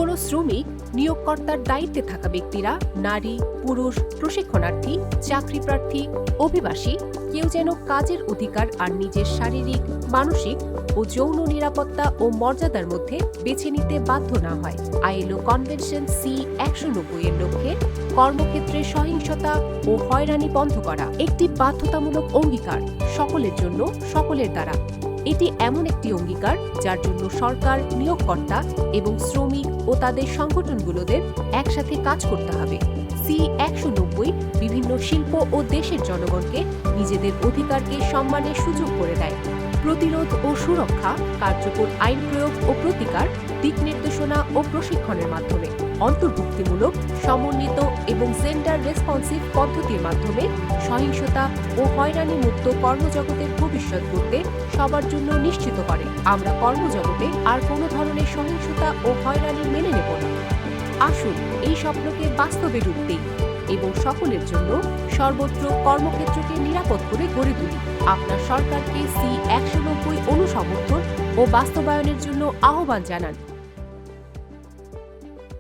কোনো শ্রমিক, নিয়োগকর্তার দায়িত্বে থাকা ব্যক্তিরা, নারী, পুরুষ, প্রশিক্ষণার্থী, চাকরিপ্রার্থী, অভিবাসী কেউ যেন কাজের অধিকার আর নিজের শারীরিক, মানসিক ও যৌন নিরাপত্তা ও মর্যাদার মধ্যে বেছে নিতে বাধ্য না হয়। আইএলও কনভেনশন C-190 এর লক্ষ্যে কর্মক্ষেত্রে সহিংসতা ও হয়রানি বন্ধ করা একটি বাধ্যতামূলক অঙ্গীকার, সকলের জন্য, সকলের দ্বারা। এটি এমন একটি অঙ্গীকার যার জন্য সরকার, নিয়োগকর্তা এবং শ্রমিক ও তাদের সংগঠনগুলোদের একসাথে কাজ করতে হবে। C-190 বিভিন্ন শিল্প ও দেশের জনগণকে নিজেদের অধিকারকে সম্মানের সুযোগ করে দেয়। প্রতিরোধ ও সুরক্ষা, কার্যকর আইন প্রয়োগ ও প্রতিকার, দিক নির্দেশনা ও প্রশিক্ষণের মাধ্যমে, অন্তর্ভুক্তিমূলক, সমন্বিত এবং জেন্ডার রেসপন্সিভ পদ্ধতির মাধ্যমে সহিংসতা ও হয়রানি মুক্ত কর্মজগতের ভবিষ্যৎ করতে সবার জন্য নিশ্চিত করে। আমরা কর্মজগতে আর কোনো ধরনের সহিংসতা ও হয়রানি মেনে নেব না। আসুন এই স্বপ্নকে বাস্তবে রূপ দিই এবং সকলের জন্য সর্বত্র কর্মক্ষেত্রকে নিরাপদ করে গড়ে তুলি। আপনার সরকারকে C-190 অনুসমর্থন ও বাস্তবায়নের জন্য আহ্বান জানান।